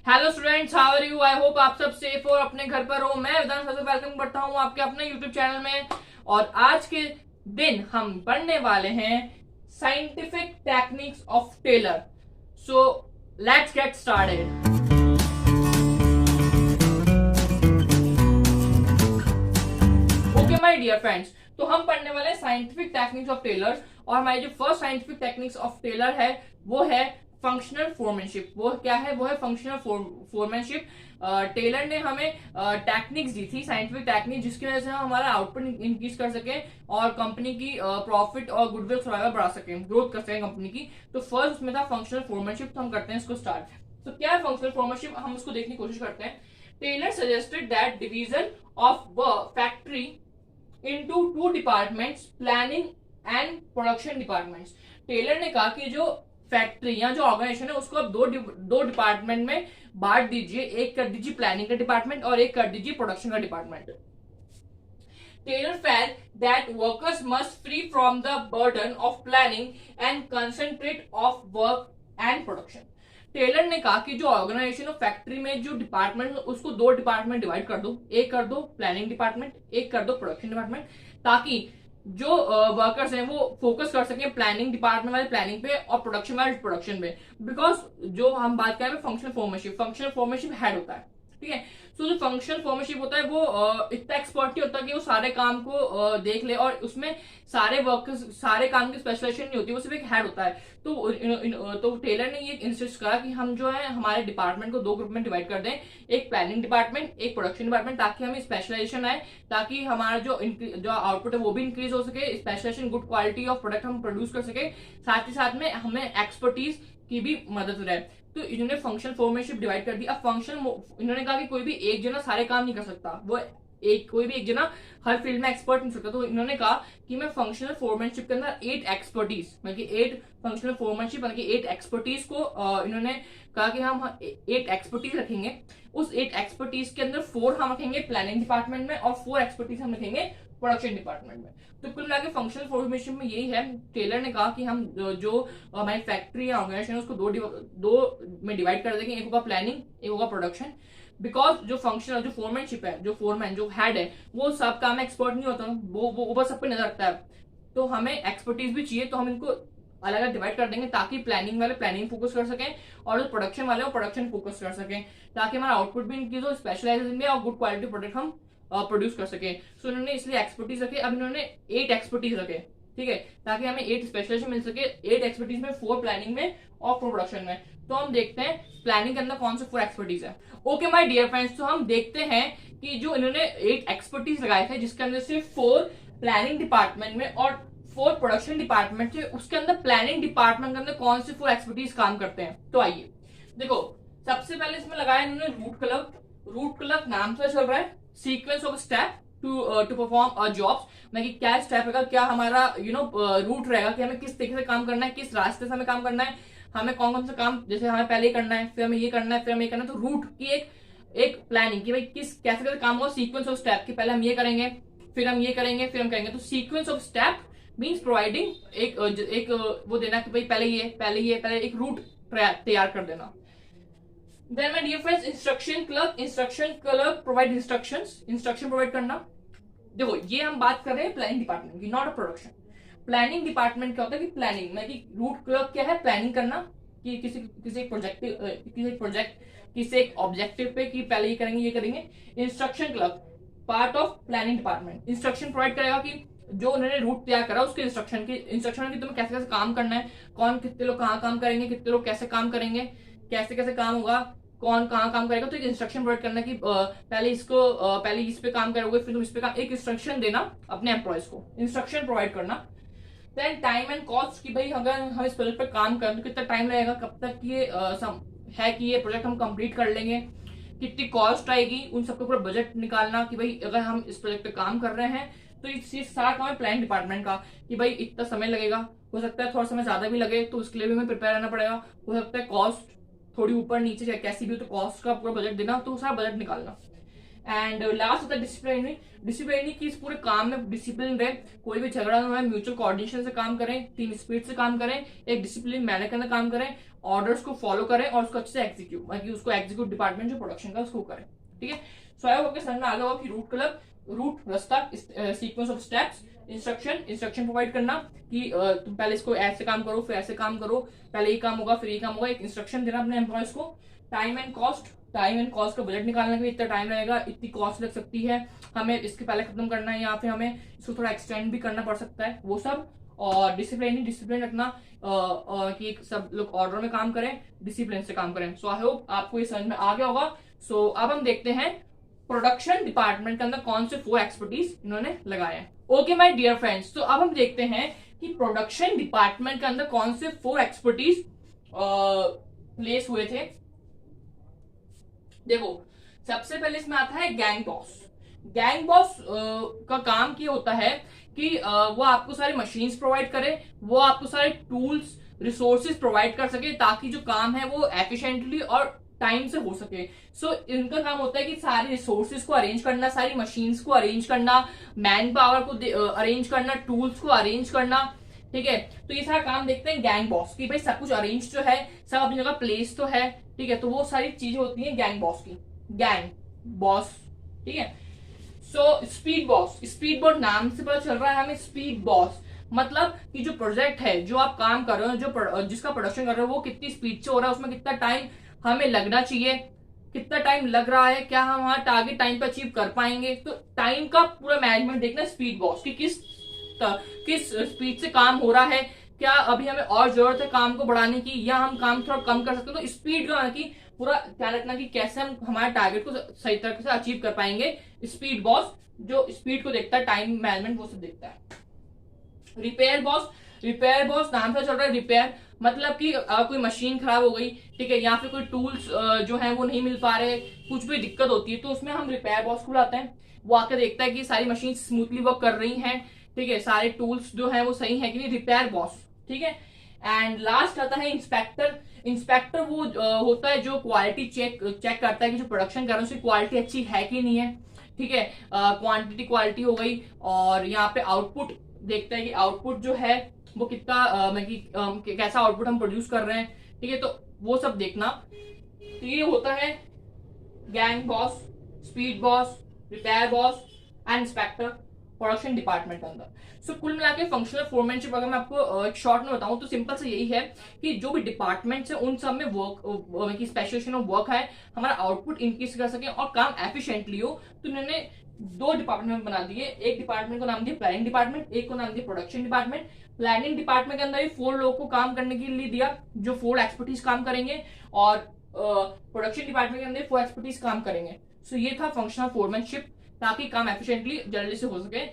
Hello students, how are you? I hope आप सब safe और अपने घर पर हो। मैं वेदांत सबसे वेलकम करता हूं आपके अपने यूट्यूब चैनल में। और आज के दिन हम पढ़ने वाले हैं scientific techniques of Taylor. So let's get started. Okay my dear friends, तो हम पढ़ने वाले साइंटिफिक टेक्निक्स ऑफ टेलर। और हमारी जो first scientific techniques of Taylor है वो है फंक्शनल फोरमैनशिप। वो क्या है? वो है फंक्शनल फोरमैनशिप। टेलर ने हमें टेक्निक्स दी थी, साइंटिफिक टेक्निक, जिसकी वजह से हम हमारा आउटपुट इंक्रीज कर सके और कंपनी की प्रॉफिट और गुडविल सर्वाइवल बढ़ा सके, ग्रोथ कर सके कंपनी की। तो फर्स्ट उसमें था फंक्शनल फोरमैनशिप। तो हम करते हैं इसको स्टार्ट। तो क्या है फंक्शनल फोरमैनशिप, हम उसको देखने की कोशिश करते हैं। Taylor suggested that division of factory into two departments, planning and production departments। Taylor ने कहा कि जो फैक्ट्री या जो ऑर्गेनाइजेशन है उसको आप दो डिपार्टमेंट में बांट दीजिए। एक कर दीजिए प्लानिंग का डिपार्टमेंट और एक कर दीजिए प्रोडक्शन का department. Taylor felt that workers must free from the burden of planning and concentrate of work and production। Taylor ने कहा कि जो ऑर्गेनाइजेशन और फैक्ट्री में जो डिपार्टमेंट उसको दो डिपार्टमेंट डिवाइड कर दो। एक कर दो प्लानिंग डिपार्टमेंट, एक कर दो प्रोडक्शन डिपार्टमेंट, ताकि जो वर्कर्स हैं वो फोकस कर सकें प्लानिंग डिपार्टमेंट वाले प्लानिंग पे और प्रोडक्शन वाले प्रोडक्शन पे। बिकॉज जो हम बात करें फंक्शनल फॉर्मेशिप हेड होता है, ठीक है। सो जो फंक्शनल फॉर्मेशिप होता है वो इतना एक्सपर्ट नहीं होता कि वो सारे काम को देख ले, और उसमें सारे वर्कर्स सारे काम की स्पेशलाइजेशन नहीं होती, वो सिर्फ एक हेड होता है। तो टेलर ने ये इंसिस्ट करा कि हम जो है हमारे डिपार्टमेंट को दो ग्रुप में डिवाइड कर दें, एक प्लानिंग डिपार्टमेंट, एक प्रोडक्शन डिपार्टमेंट, ताकि हमें स्पेशलाइजेशन आए, ताकि हमारा जो आउटपुट है वो भी इंक्रीज हो सके, specialisation good quality of product हम प्रोड्यूस कर सके, साथ ही साथ में हमें एक्सपर्टीज की भी मदद रहे। तो इन्होंने फंक्शनल फॉर्मेशिप डिवाइड कर दी। अब फंक्शनल इन्होंने कहा कि कोई भी एक जना सारे काम नहीं कर सकता, वो कोई भी एक जना हर फील्ड में एक्सपर्ट नहीं सकता। तो इन्होंने कहा कि मैं फंक्शनल फोरमैनशिप के अंदर 8 एक्सपर्टीज मतलब कि 8 फंक्शनल फोरमैनशिप मतलब कि 8 एक्सपर्टीज को इन्होंने कहा कि हम 8 एक्सपर्टीज रखेंगे। उस 8 एक्सपर्टीज के अंदर 4 हम रखेंगे प्लानिंग डिपार्टमेंट में और 4 एक्सपर्टीज हम रखेंगे प्रोडक्शन डिपार्टमेंट में। तो कुल मिला के फंक्शनल फॉर्मेशन में यही है। टेलर ने कहा कि हम जो हमारी फैक्ट्री या ऑर्गेनाइजेशन है उसको दो में डिवाइड कर देंगे, एक होगा प्लानिंग, एक होगा प्रोडक्शन। बिकॉज जो फंक्शनल जो फोरमैनशिप है, जो फोरमैन जो हेड है, वो सब काम में एक्सपर्ट नहीं होता, वो बस सब पे नजर रखता है। तो हमें एक्सपर्टीज भी चाहिए, तो हम इनको अलग अलग डिवाइड कर देंगे ताकि प्लानिंग वाले प्लानिंग फोकस कर सकें और जो प्रोडक्शन वाले वो प्रोडक्शन फोकस कर सकें, ताकि हमारा आउटपुट भी इंक्रीज हो, स्पेशलाइजेशन भी और गुड क्वालिटी प्रोडक्ट हम प्रोड्यूस कर सके। सो इन्होंने इसलिए एक्सपर्टीज रखे। अब इन्होंने 8 एक्सपर्टीज रखे, ठीक है, ताकि हमें 8 स्पेशलाइजेशन मिल सके। 8 एक्सपर्टीज में 4 प्लानिंग में और प्रोडक्शन में। तो हम देखते हैं प्लानिंग के अंदर कौन से 4 एक्सपर्टीज है। ओके माय डियर फ्रेंड्स, तो हम देखते हैं कि जो इन्होंने 8 एक्सपर्टीज लगाए थे, जिसके अंदर सिर्फ 4 प्लानिंग डिपार्टमेंट में और 4 प्रोडक्शन डिपार्टमेंट थे, उसके अंदर प्लानिंग डिपार्टमेंट के अंदर कौन से 4 एक्सपर्टीज काम करते हैं। तो आइए देखो, सबसे पहले इसमें लगाया इन्होंने रूट क्लब। रूट क्लब नाम से चल रहा है sequence of step to perform a jobs, मतलब कि क्या स्टेप रहेगा, क्या हमारा रूट रहेगा कि हमें किस तरीके से काम करना है, किस रास्ते से हमें काम करना है, हमें कौन कौन सा काम, जैसे हमें पहले ये करना है, फिर हमें ये करना है, फिर हमें ये करना है। तो रूट की एक प्लानिंग कि भाई कैसे कैसे काम होगा, सीक्वेंस ऑफ स्टेप कि पहले हम ये करेंगे, फिर हम ये करेंगे, फिर हम करेंगे। तो sequence of step means providing एक वो देना कि भाई पहले एक रूट तैयार कर देना। Then my dear friends, instruction club provide instruction provide करना। देखो ये हम बात कर रहे हैं प्लानिंग डिपार्टमेंट की, not a production. Planning department क्या होता है कि प्लानिंग में कि रूट क्लब क्या है, प्लानिंग करना कि किसी एक ऑब्जेक्टिव पे कि पहले ये करेंगे। Instruction club part of planning department instruction provide करेगा कि जो उन्होंने रूट तैयार करा उसके इंस्ट्रक्शन की तुम्हें कैसे कैसे काम करना है, कौन कितने लोग कहाँ काम करेंगे, कितने लोग कैसे काम करेंगे, कैसे कैसे काम होगा, कौन कहाँ काम करेगा। तो एक इंस्ट्रक्शन प्रोवाइड करना कि पहले इस पे काम करोगे, फिर तुम इस पे काम, एक इंस्ट्रक्शन देना अपने एम्प्लॉयज को, इंस्ट्रक्शन प्रोवाइड करना। देन टाइम एंड कॉस्ट कि भाई अगर हम इस प्रोजेक्ट पे काम करें तो कितना टाइम लगेगा, कब तक ये है कि ये प्रोजेक्ट हम कंप्लीट कर लेंगे, कितनी कॉस्ट आएगी, उन सबका पूरा बजट निकालना कि भाई अगर हम इस प्रोजेक्ट पे काम कर रहे हैं तो ये सारा काम है प्लानिंग डिपार्टमेंट का कि भाई इतना समय लगेगा, हो सकता है थोड़ा समय ज्यादा भी लगे, तो उसके लिए भी हमें प्रिपेयर रहना पड़ेगा। हो सकता है कॉस्ट थोड़ी ऊपर नीचे कैसी भी हो, तो कॉस्ट का पूरा बजट देना, तो सारा बजट निकालना। एंड लास्ट होता है डिसिप्लिनरी। डिसिप्लिनरी की इस पूरे काम में डिसिप्लिन रहे, कोई भी झगड़ा ना हो, म्यूचुअल कोऑर्डिनेशन से काम करें, टीम स्पिरिट से काम करें, एक डिसिप्लिन मैनर के अंदर काम करें, ऑर्डर्स को फॉलो करें और उसको अच्छे से एग्जीक्यूट, मतलब उसको एग्जीक्यूट डिपार्टमेंट जो प्रोडक्शन का उसको करें। ठीक है, सो आई होप समझ में आ गया होगा कि रूट क्लब, रूट रास्ता, sequence of steps, instruction provide करना कि तुम पहले इसको ऐसे काम करो, फिर ऐसे काम करो, पहले ये काम होगा फिर ये काम होगा, एक इंस्ट्रक्शन देना अपने एम्प्लॉयज को। टाइम एंड कॉस्ट का बजट निकालना कि इतना टाइम लगेगा, इतनी कॉस्ट लग सकती है, हमें इसके पहले खत्म करना है या फिर हमें इसको थोड़ा एक्सटेंड भी करना पड़ सकता है, वो सब। और डिसिप्लिन रखना कि सब लोग ऑर्डर में काम करें, डिसिप्लिन से काम करें। सो आई होप आपको ये समझ में आ गया होगा। सो अब हम देखते हैं प्रोडक्शन डिपार्टमेंट के अंदर कौन से 4 एक्सपर्टीज इन्होंने लगाए हैं। ओके माय डियर फ्रेंड्स, तो अब हम देखते हैं कि प्रोडक्शन डिपार्टमेंट के अंदर कौन से 4 एक्सपर्टीज प्लेस हुए थे। देखो, सबसे पहले इसमें आता है गैंग बॉस। गैंग बॉस का काम क्या होता है कि वो आपको सारी मशीन्स प्रोवाइड करे, वो आपको सारे टूल्स रिसोर्सेज प्रोवाइड कर सके ताकि जो काम है वो एफिशिएंटली और टाइम से हो सके। सो इनका काम होता है कि सारी रिसोर्सेज को अरेंज करना, सारी मशीन्स को अरेंज करना, मैन पावर को अरेंज करना, टूल्स को अरेंज करना। ठीक है, तो ये सारा काम देखते हैं गैंग बॉस की, भाई सब कुछ अरेंज जो है, सब अपनी जगह प्लेस तो है। ठीक है, तो वो सारी चीजें होती हैं गैंग बॉस की, गैंग बॉस। ठीक है, सो स्पीड बॉस नाम से पता चल रहा है हमें, स्पीड बॉस मतलब कि जो प्रोजेक्ट है, जो आप काम कर रहे हो, जो जिसका प्रोडक्शन कर रहे हो, वो कितनी स्पीड से हो रहा है, उसमें कितना टाइम हमें लगना चाहिए, कितना टाइम लग रहा है, क्या हम हमारा टारगेट टाइम पे अचीव कर पाएंगे। तो टाइम का पूरा मैनेजमेंट देखना स्पीड बॉस की, किस स्पीड से काम हो रहा है, क्या अभी हमें और जरूरत है काम को बढ़ाने की या हम काम थोड़ा कम कर सकते हैं। तो स्पीड का की पूरा ध्यान रखना कि कैसे हम हमारे टारगेट को सही तरीके से अचीव कर पाएंगे। स्पीड बॉस जो स्पीड को देखता है, टाइम मैनेजमेंट वो सब देखता है। रिपेयर बॉस नाम से चल रहा है, रिपेयर मतलब कि कोई मशीन खराब हो गई, ठीक है, या फिर कोई टूल्स जो है वो नहीं मिल पा रहे, कुछ भी दिक्कत होती है, तो उसमें हम रिपेयर बॉस को बुलाते हैं। वो आकर देखता है कि सारी मशीन स्मूथली वर्क कर रही हैं, ठीक है, सारे टूल्स जो है वो सही है कि नहीं, रिपेयर बॉस। ठीक है, एंड लास्ट आता है इंस्पेक्टर वो होता है जो क्वालिटी चेक करता है कि जो प्रोडक्शन कर रहे हैं उसकी क्वालिटी अच्छी है कि नहीं है। ठीक है, क्वांटिटी क्वालिटी हो गई, और यहाँ पे आउटपुट देखता है कि आउटपुट जो है वो कितना कैसा आउटपुट हम प्रोड्यूस कर रहे हैं। ठीक है, तो वो सब देखना। तो ये होता है gang boss, speed boss, repair boss and inspector production department के अंदर। सो कुल मिला के फंक्शनल फोरमैनशिप अगर मैं आपको एक शॉर्ट में बताऊं तो सिंपल से यही है कि जो भी डिपार्टमेंट्स है उन सब में वर्क की स्पेशलाइजेशन ऑफ वर्क है, हमारा आउटपुट इंक्रीज कर सके और काम एफिशिएंटली हो। तो इन्होंने 2 डिपार्टमेंट बना दिए, एक डिपार्टमेंट को नाम दिया प्लानिंग डिपार्टमेंट, एक को नाम दिया प्रोडक्शन डिपार्टमेंट। प्लानिंग डिपार्टमेंट के अंदर 4 लोगों को काम करने के लिए दिया जो 4 एक्सपर्टीज काम करेंगे, और प्रोडक्शन डिपार्टमेंट के अंदर 4 एक्सपर्टीज काम करेंगे। सो ये था फंक्शनल फोरमैनशिप, ताकि काम एफिशिएंटली जल्दी से हो सके।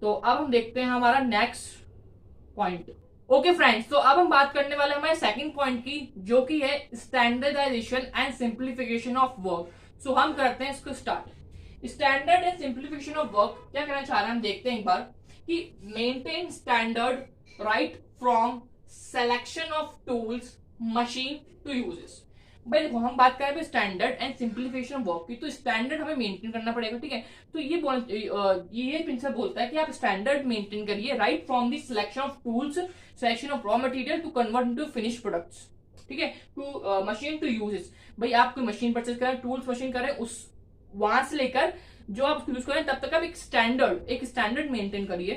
तो अब हम देखते हैं हमारा नेक्स्ट पॉइंट। ओके फ्रेंड्स, तो अब हम बात करने वाले हमारे सेकंड पॉइंट की, जो कि है standardisation and simplification of work. So हम करते हैं इसको start. Standard and simplification of work क्या कहना चाह रहे हैं हम देखते हैं एक बार, कि maintain standard right from selection of tools machine to uses. भाई देखो, हम बात कर रहे हैं स्टैंडर्ड एंड सिंप्लीफिकेशन वर्क की, तो स्टैंडर्ड हमें मेंटेन करना पड़ेगा। ठीक है, तो ये प्रिंसिपल बोलता है कि आप स्टैंडर्ड मेंटेन करिए right from the selection of tools, selection of raw material to convert into finish products. ठीक है, टू मशीन टू यूजेस। भाई आप कोई मशीन परचेज करें, टूल्स मशीन करें, उस वहां से लेकर जो आप यूज करें तब तक आप एक स्टैंडर्ड मेंटेन करिए।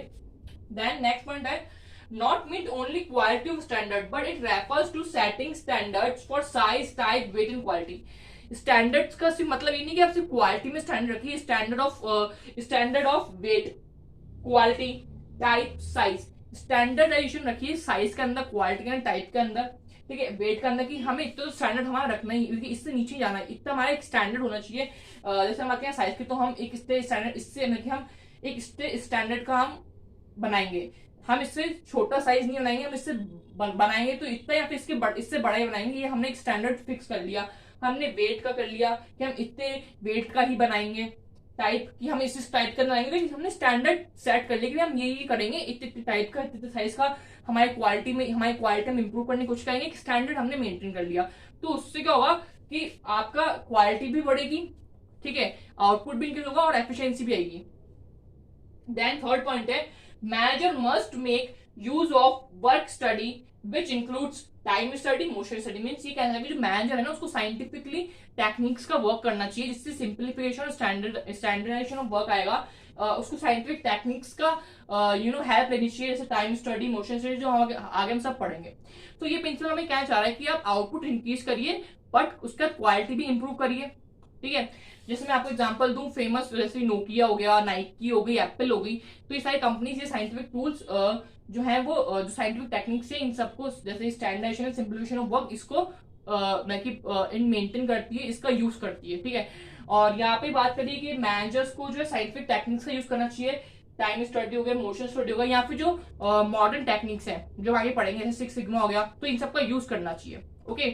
देन नेक्स्ट पॉइंट है not meet only quality of standard but it refers to setting standards for size, type, weight and quality। Standards का सिर्फ मतलब ये नहीं कि आप सिर्फ क्वालिटी में स्टैंडर्ड रखिए, standard of weight, quality, type, size, standardisation रखिए साइज के अंदर, क्वालिटी के अंदर, टाइप के अंदर, ठीक है, वेट के अंदर, कि हमें इतना तो स्टैंडर्ड हमारा रखना ही, क्योंकि इससे नीचे जाना है, इतना हमारा एक स्टैंडर्ड होना चाहिए। जैसे हम आते हैं साइज के, तो हम एक स्टैंडर्ड, इससे हम एक स्टैंडर्ड का हम बनाएंगे, हम इससे छोटा साइज नहीं बनाएंगे, हम इससे बनाएंगे तो इतना, या फिर इससे बड़ा ही बनाएंगे। ये हमने एक स्टैंडर्ड फिक्स कर लिया। हमने वेट का कर लिया कि हम इतने वेट का ही बनाएंगे। टाइप की हम इस टाइप का बनाएंगे, लेकिन हमने स्टैंडर्ड सेट कर लिया कि हम ये करेंगे, इतने टाइप का, इतने साइज का। हमारी क्वालिटी में हम इंप्रूव करने की कोशिश करेंगे, स्टैंडर्ड हमने मेंटेन कर लिया। तो उससे क्या होगा कि आपका क्वालिटी भी बढ़ेगी, ठीक है, आउटपुट भी इंक्रीज होगा और एफिशिएंसी भी आएगी। देन थर्ड पॉइंट है manager must make use of work study which includes time study, motion study. Means ये कहना है कि जो मैनेजर है ना उसको साइंटिफिकली टेक्निक्स का वर्क करना चाहिए, जिससे सिंप्लीफिकेशन और स्टैंडर्डाइजेशन ऑफ वर्क आएगा। उसको साइंटिफिक टेक्निक्स का हेल्प लेनी चाहिए, जैसे टाइम स्टडी, मोशन स्टडी, जो हम आगे हम सब पढ़ेंगे। तो ये प्रिंसिपल हमें क्या चाह रहा है कि आप आउटपुट इंक्रीज करिए बट उसका क्वालिटी भी इंप्रूव करिए। ठीक है, जैसे मैं आपको एग्जांपल दूं, फेमस जैसे नोकिया हो गया, नाइकी हो गई, एप्पल हो गई, तो ये सारी कंपनीज, ये साइंटिफिक टूल्स जो है वो जो साइंटिफिक टेक्निक्स है इन सबको, जैसे स्टैंडर्डाइजेशन, सिंप्लीफिकेशन ऑफ वर्क, इसको इन मेंटेन करती है, इसका यूज करती है। ठीक है, और यहाँ पे बात करिए कि मैनेजर्स को जो है साइंटिफिक टेक्निक्स का यूज करना चाहिए, टाइम स्टडी हो गया, मोशन स्टडी हो गया, या फिर जो मॉडर्न टेक्निक्स है जो आगे पढ़ेंगे, जैसे सिक्स सिग्मा हो गया, तो इन सबका यूज करना चाहिए। ओके,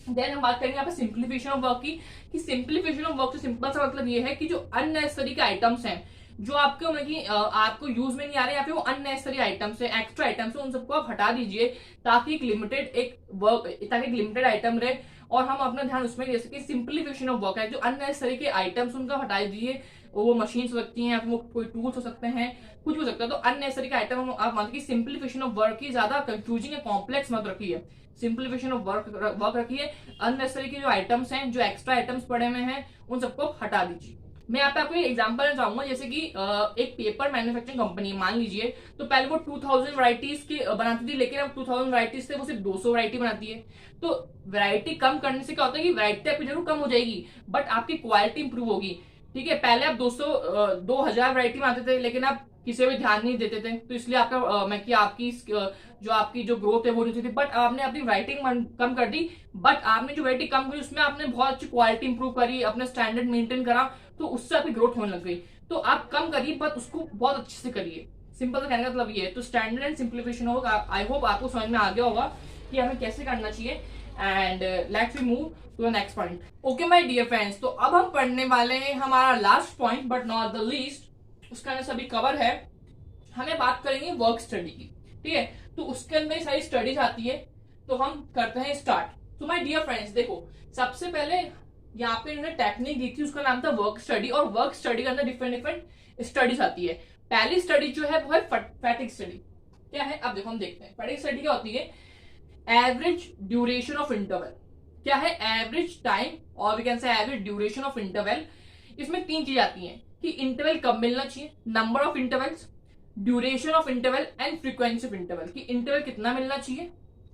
देन हम बात करेंगे यहाँ पे सिंप्लीफिकेशन ऑफ वर्क की, कि सिंप्लीफिकेशन ऑफ वर्क से सिंपल सा मतलब ये है कि जो अननेसेसरी के आइटम्स हैं जो आपको मतलब आपको यूज में नहीं आ रहे, या फिर वो अननेसेसरी आइटम्स है, एक्स्ट्रा आइटम्स है, उन सबको आप हटा दीजिए, ताकि एक लिमिटेड आइटम रहे और हम अपना ध्यान उसमें दे सके। सिंप्लीफिकेशन ऑफ वर्क है, जो अननेसेसरी के आइटम्स उनका हटा दीजिए, वो मशीन हो सकती हैं या फिर वो कोई टूल्स हो सकते हैं, कुछ हो सकता है। तो अननेसेसरी का आइटम आप मान कि सिंप्लीफिकेशन ऑफ वर्क की ज्यादा कंफ्यूजिंग या कॉम्प्लेक्स मत रखिए, सिंप्लीफिकेशन ऑफ वर्क रखिए। अननेसेसरी के जो आइटम्स हैं, जो एक्स्ट्रा आइटम्स पड़े हुए हैं, उन सबको हटा दीजिए। मैं यहाँ पे आपको एग्जांपल चाहूंगा, जैसे कि एक पेपर मैन्युफैक्चरिंग कंपनी मान लीजिए, तो पहले वो 2000 वैरायटीज की बनाती थी, लेकिन अब 2000 वैरायटीज से वो सिर्फ 200 वैरायटी बनाती है। तो वैरायटी कम करने से क्या होता है कि वैरायटी आपकी जरूर कम हो जाएगी बट आपकी क्वालिटी इंप्रूव होगी। ठीक है, पहले आप 2000 वैरायटी बनाते थे, लेकिन आप किसी भी ध्यान नहीं देते थे, तो इसलिए आपकी जो ग्रोथ है वो नहीं थी, बट आपने अपनी राइटिंग कम कर दी, बट आपने जो राइटिंग कम करी उसमें आपने बहुत अच्छी क्वालिटी इंप्रूव करी, अपना स्टैंडर्ड मेंटेन करा, तो उससे आपकी ग्रोथ होने लग गई। तो आप कम करिए बट उसको बहुत अच्छे से करिए, सिंपल सा कहने का मतलब ये है। तो स्टैंडर्ड एंड सिंप्लीफिकेशन होगा, आई होप आपको समझ में आ गया होगा कि हमें कैसे करना चाहिए। And let's we move to the next point. Okay my dear friends, तो अब हम पढ़ने वाले हैं हमारा last point but not the least, उसका अंदर सभी कवर है। हमें बात करेंगे वर्क स्टडी की। ठीक है, तो उसके अंदर सारी स्टडीज आती है, तो हम करते हैं स्टार्ट। तो माय डियर फ्रेंड्स देखो, सबसे पहले यहाँ पे इन्होंने टेक्निक दी थी, उसका नाम था वर्क स्टडी, और वर्क स्टडी के अंदर डिफरेंट डिफरेंट स्टडीज आती है। पहली स्टडी जो है वो है फैटिग स्टडी। क्या है, अब देखो हम देखते हैं फैटिग स्टडी क्या होती है। एवरेज ड्यूरेशन ऑफ इंटरवल, क्या है, एवरेज टाइम और we can say average duration of interval. इसमें तीन चीज आती हैं कि इंटरवल कब मिलना चाहिए, number of intervals, duration of interval and frequency of interval, कि इंटरवल कितना मिलना चाहिए,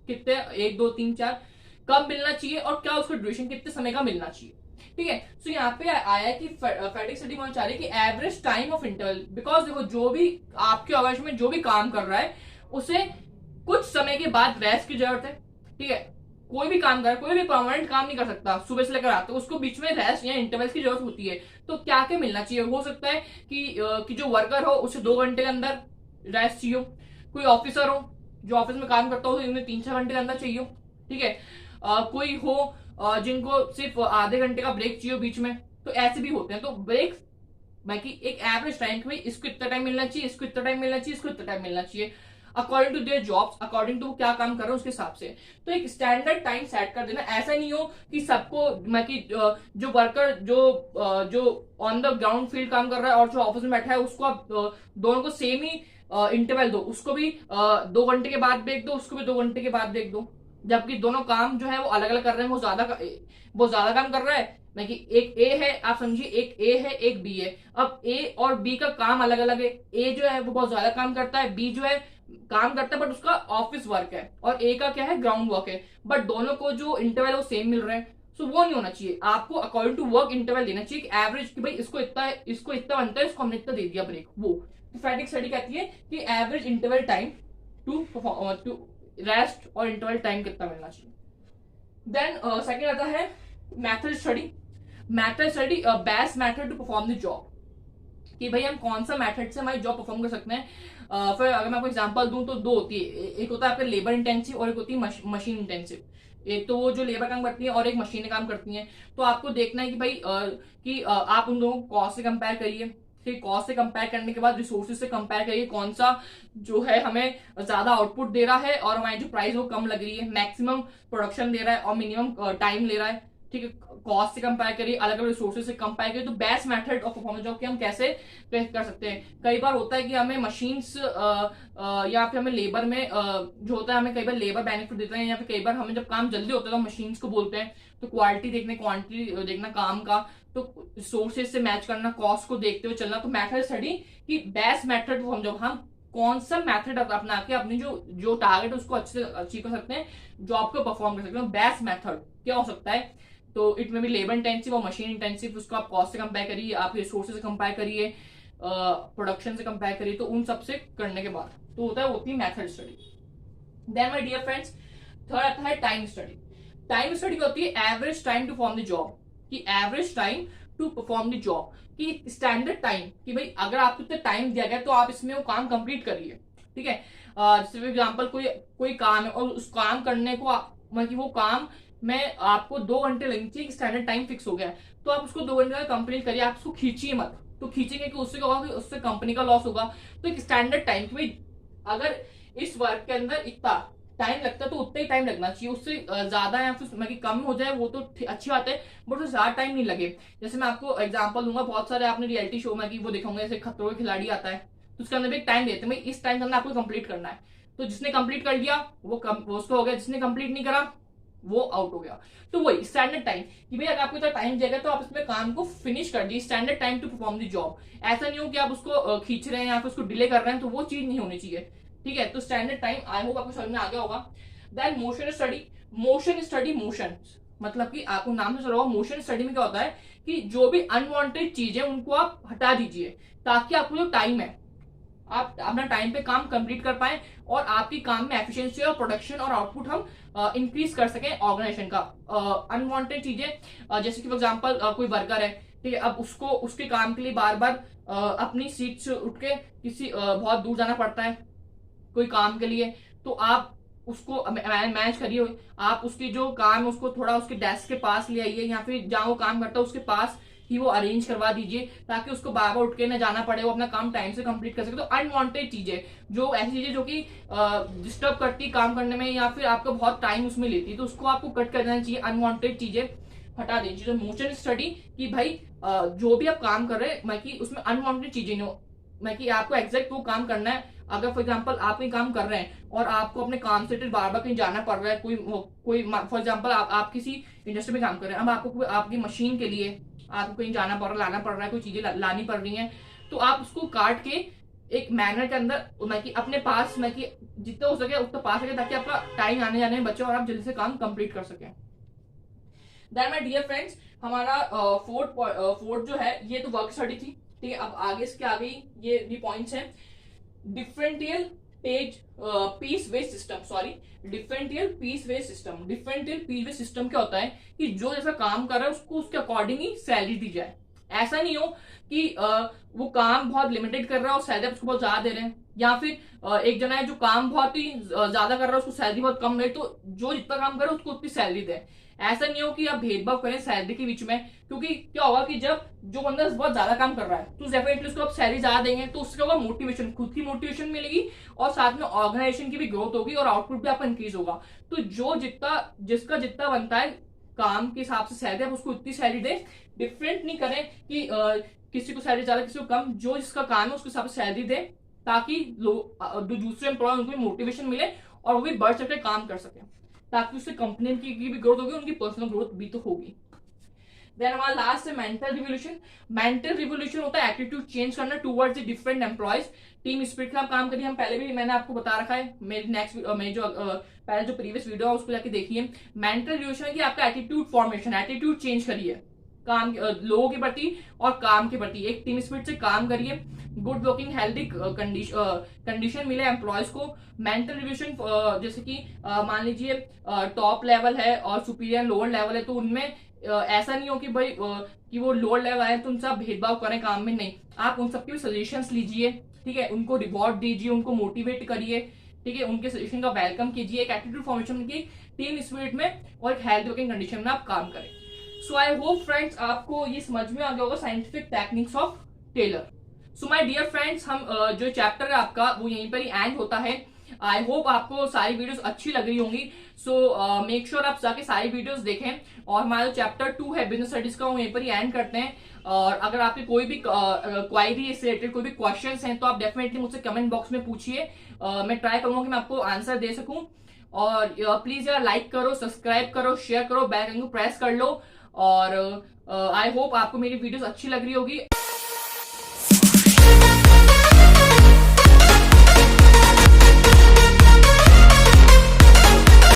कितने, 1 2 3 4, कब मिलना चाहिए और क्या उसका ड्यूरेशन कितने समय का मिलना चाहिए। ठीक है, तो यहाँ पे आया कि फैटिग स्टडी कौन चाह रही है कि average time of interval, because देखो जो भी आपके ऑर्गेनाइजेशन में जो भी काम कर रहा है उसे कुछ समय के बाद रेस्ट की जरूरत है। ठीक है, कोई भी काम कर, कोई भी परमानेंट काम नहीं कर सकता सुबह से लेकर रात तक, उसको बीच में रेस्ट या इंटरवल्स की जरूरत होती है। तो क्या क्या मिलना चाहिए, हो सकता है कि जो वर्कर हो उसे 2 घंटे के अंदर रेस्ट चाहिए, कोई ऑफिसर हो जो ऑफिस में काम करता हो तो इन्हें 3-6 घंटे के अंदर चाहिए। ठीक है, कोई हो जिनको सिर्फ आधे घंटे का ब्रेक चाहिए बीच में, तो ऐसे भी होते हैं। तो ब्रेक बाकी एक एवरेज टाइम कि भाई इसको इतना टाइम मिलना चाहिए, इसको इतना टाइम मिलना चाहिए, इसको इतना टाइम मिलना चाहिए, according to their jobs, according to क्या काम कर रहे हो उसके हिसाब से। तो एक स्टैंडर्ड टाइम सेट कर देना, ऐसा नहीं हो कि सबको जो वर्कर जो ऑन द ग्राउंड फील्ड काम कर रहा है और जो ऑफिस में बैठा है उसको आप दोनों को सेम ही इंटरवल दो, उसको भी 2 घंटे के बाद ब्रेक दो, उसको भी 2 घंटे के बाद ब्रेक दो, जबकि दोनों काम जो है वो अलग अलग कर रहे हैं, वो ज्यादा काम कर रहा है ना, कि एक ए है, आप समझिए एक ए है एक बी है। अब ए और बी का काम अलग अलग है, ए जो है वो बहुत ज्यादा काम करता है, बी जो है काम करता है बट उसका ऑफिस वर्क है, और ए का क्या है ग्राउंड वर्क है, बट दोनों को जो इंटरवल वो सेम मिल रहे हैं। सो वो नहीं होना चाहिए, आपको अकॉर्डिंग टू वर्क इंटरवल देना चाहिए, एवरेज कि भाई इसको इतना बनता है, इसको हमने इतना दे दिया ब्रेक। वो तो फैटिग स्टडी कहती है कि average interval time to rest और इंटरवल टाइम कितना मिलना चाहिए। देन सेकेंड आता है method study. Method study best method to perform the job, कि भाई हम कौन सा मेथड से हमारी जॉब परफॉर्म कर सकते हैं। फिर अगर मैं आपको एग्जांपल दूं तो 2 होती है, एक होता है आपका लेबर इंटेंसिव और एक होती है मशीन इंटेंसिव। एक तो वो जो लेबर काम करती है और एक मशीनें काम करती हैं। तो आपको देखना है कि भाई आप उन दोनों को कॉस्ट से कंपेयर करिए, फिर कॉस्ट से कंपेयर करने के बाद रिसोर्सेज से कंपेयर करिए, कौन सा जो है हमें ज्यादा आउटपुट दे रहा है और हमारी जो प्राइस वो कम लग रही है, मैक्सिमम प्रोडक्शन दे रहा है और मिनिमम टाइम ले रहा है। ठीक है, कॉस्ट से कंपेयर करिए, अलग अलग रिसोर्सेज से कंपेयर करिए, तो best method of performance job कि हम कैसे कर सकते हैं। कई बार होता है कि हमें मशीन्स या फिर हमें लेबर में जो होता है, हमें कई बार लेबर बेनिफिट देते हैं, या फिर कई बार हमें जब काम जल्दी होता है तो मशीन्स को बोलते हैं, तो क्वालिटी देखने, क्वांटिटी देखना काम का, तो सोर्सेज से मैच करना, कॉस्ट को देखते हुए चलना, तो मेथड स्टडी की बेस्ट मेथड वो हम जब हम कौन सा मेथड अपना के अपनी जो टारगेट उसको अच्छे से अचीव कर सकते हैं, जॉब को परफॉर्म कर सकते हैं। बेस्ट मेथड क्या हो सकता है, तो इट में भी लेबर इंटेंसिव और मशीन इंटेंसिव, उसको आप कॉस्ट से कंपेयर करिए, आप रिसोर्सेज से कंपेयर करिए, प्रोडक्शन से कंपेयर करिए, तो उन सब से करने के बाद तो होता है होती है method study. Then my dear friends, third आता है टाइम स्टडी। टाइम स्टडी क्या होती है, average time to perform the job, कि average time to perform the job, कि स्टैंडर्ड टाइम, कि भाई अगर आपको इतना टाइम दिया गया तो आप इसमें वो काम कंप्लीट करिए। ठीक है, जैसे फॉर एग्जांपल कोई काम है और उस काम करने को मतलब कि वो काम में आपको 2 घंटे लगनी चाहिए, स्टैंडर्ड टाइम फिक्स हो गया है, तो आप उसको 2 घंटे में कंप्लीट करिए, आप उसको खींचिए मत। तो खींचेंगे कि उससे क्या होगा, कि उससे कंपनी का लॉस होगा। तो एक स्टैंडर्ड टाइम, कि भाई अगर इस वर्क के अंदर इतना टाइम लगता है तो उतना ही टाइम लगना चाहिए, उससे ज्यादा या फिर मतलब कम हो जाए वो तो अच्छी बात है, बट उससे ज्यादा टाइम नहीं लगे। जैसे मैं आपको एग्जांपल दूंगा, बहुत सारे आपने रियलिटी शो में कि वो देखोगे, जैसे खतरों के खिलाड़ी आता है, तो उसके अंदर भी एक टाइम देते हैं, भाई इस टाइम के अंदर आपको कंप्लीट करना है, तो जिसने कंप्लीट कर लिया वो उसको हो गया, जिसने कंप्लीट नहीं करा वो आउट हो गया। तो वही स्टैंडर्ड टाइम, कि भाई अगर आपको इतना टाइम देगा तो आप इसमें काम को फिनिश कर दिए, standard time to perform the job. ऐसा नहीं हो कि आप उसको खींच रहे हैं या फिर उसको डिले कर रहे हैं, तो वो चीज नहीं होनी चाहिए। ठीक है, तो स्टैंडर्ड टाइम, आई होप आपको समझ में आ गया होगा। Then motion study. Motion study, motion मतलब कि आपको नाम से चला होगा, मोशन स्टडी में क्या होता है कि जो भी अनवांटेड चीज है उनको आप हटा दीजिए, ताकि आपको जो टाइम है आप अपना टाइम पे काम कंप्लीट कर पाए, और आपकी काम में एफिशिएंसी और प्रोडक्शन और आउटपुट हम इंक्रीज कर सकें ऑर्गेनाइजेशन का। अनवांटेड चीजें, जैसे कि फॉर एग्जांपल कोई वर्कर है, ठीक है, अब उसको उसके काम के लिए बार बार अपनी सीट से उठ के किसी बहुत दूर जाना पड़ता है कोई काम के लिए, तो आप उसको मैनेज करिए, आप उसकी जो काम है उसको थोड़ा उसके डेस्क के पास ले आइए, या फिर जहां वो काम करता है उसके पास ही वो अरेंज करवा दीजिए, ताकि उसको बार बार उठ के ना जाना पड़े, वो अपना काम टाइम से कंप्लीट कर सके। तो अनवांटेड चीजें, जो ऐसी चीजें जो कि डिस्टर्ब करती है काम करने में, या फिर आपका बहुत टाइम उसमें लेती है, तो उसको आपको कट कर देना चाहिए, अनवांटेड चीजें हटा देनी चाहिए। तो मोशन स्टडी कि भाई जो भी आप काम कर रहे हैं, मैं कि उसमें अनवांटेड चीजें नहीं हो, मैं कि आपको एग्जैक्ट वो काम करना है। अगर फॉर एग्जांपल आप कहीं काम कर रहे हैं और आपको अपने काम से बार बार कहीं जाना पड़ रहा है, कोई फॉर एग्जांपल आप किसी इंडस्ट्री में काम कर रहे हैं, अब आपको आपकी मशीन के लिए आपको कहीं जाना पड़ रहा है, लाना पड़ रहा है, कोई चीजें लानी पड़ रही हैं, तो आप उसको काट के एक मैनर के अंदर मैं कि अपने पास मैं कि जितना हो सके उतना पास सके, ताकि आपका टाइम आने जाने में बचे और आप जल्दी से काम कंप्लीट कर सकें। देन माय डियर फ्रेंड्स, हमारा फोर्थ जो है ये तो वर्क स्टडी थी। ठीक है, अब आगे इसके आगे ये भी पॉइंट्स हैं। Differential piece based system, sorry differential piece based system. Differential piece based system क्या होता है कि जो जैसा काम कर रहा है उसको उसके अकॉर्डिंग ही सैलरी दी जाए। ऐसा नहीं हो कि वो काम बहुत लिमिटेड कर रहा है और सैलरी उसको बहुत ज्यादा दे रहे हैं, या फिर एक जना है जो काम बहुत ही ज्यादा कर रहा है उसको सैलरी बहुत कम मिले, तो जो जितना काम करे उसको उतनी सैलरी दे। ऐसा नहीं हो कि आप भेदभाव करें सैलरी के बीच में, क्योंकि क्या होगा कि जब जो बंदा बहुत ज्यादा काम कर रहा है तो डेफिनेटली उसको आप सैलरी ज्यादा देंगे, तो उससे होगा मोटिवेशन, खुद की मोटिवेशन मिलेगी और साथ में ऑर्गेनाइजेशन की भी ग्रोथ होगी और आउटपुट भी आपका इंक्रीज होगा। तो जो जिसका जितना बनता है काम के हिसाब से सैलरी, आप उसको उतनी सैलरी दें। डिफरेंट नहीं करें कि किसी को सैलरी ज्यादा किसी को कम, जो जिसका काम है उसके हिसाब से सैलरी दे, ताकि जो दूसरे एम्प्लॉय उनको मोटिवेशन मिले और वो भी बढ़ सके, काम कर सके, ताकि उससे कंपनी की भी ग्रोथ होगी, उनकी पर्सनल ग्रोथ भी तो होगी। देन हमारा लास्ट है मेंटल रिवोल्यूशन। मेंटल रिवोल्यूशन होता है एटीट्यूड चेंज करना towards the different employees. Team spirit का काम करिए, हम पहले भी मैंने आपको बता रखा है, मेरी जो पहले जो प्रीवियस वीडियो है उसको जाके देखिए। मेंटल रिवोल्यूशन है कि आपका एटीट्यूड फॉर्मेशन, एटीट्यूड चेंज करिए काम लोगों के प्रति और काम के प्रति, एक टीम स्पिरिट से काम करिए, गुड वर्किंग हेल्दी कंडीशन मिले एम्प्लॉयज को। मेंटल रिवोल्यूशन जैसे कि मान लीजिए टॉप लेवल है और सुपीरियर लोअर लेवल है, तो उनमें ऐसा नहीं हो कि भाई कि वो लोअर लेवल आए तो उनसे आप भेदभाव करें काम में, नहीं, आप उन सबके सजेशंस लीजिए, ठीक है, उनको रिवॉर्ड दीजिए, उनको मोटिवेट करिए, ठीक है, उनके सजेशन का वेलकम कीजिए, एक एटीट्यूड फॉर्मेशन की टीम स्पिरिट में और एक हेल्थ वर्किंग कंडीशन में आप काम करें। सो आई होप फ्रेंड्स आपको ये समझ में आ गया होगा scientific techniques of Taylor. So my dear friends, हम जो चैप्टर है आपका वो यहीं पर ही एंड होता है। आई होप आपको सारी वीडियोस अच्छी लग रही होंगी। सो मेक श्योर आप जाके सारी वीडियोस देखें। और हमारा जो चैप्टर 2 है बिजनेस स्टडीज का, वो यहीं पर ही एंड करते हैं। और अगर आपके कोई भी क्वायरी इससे रिलेटेड कोई भी क्वेश्चंस हैं तो आप डेफिनेटली मुझसे कमेंट बॉक्स में पूछिए। मैं ट्राई करूंगा कि मैं आपको आंसर दे सकूं। और प्लीज यार लाइक करो, सब्सक्राइब करो, शेयर करो, बेल आइकन को प्रेस कर लो। और आई होप आपको मेरी वीडियोस अच्छी लग रही होगी।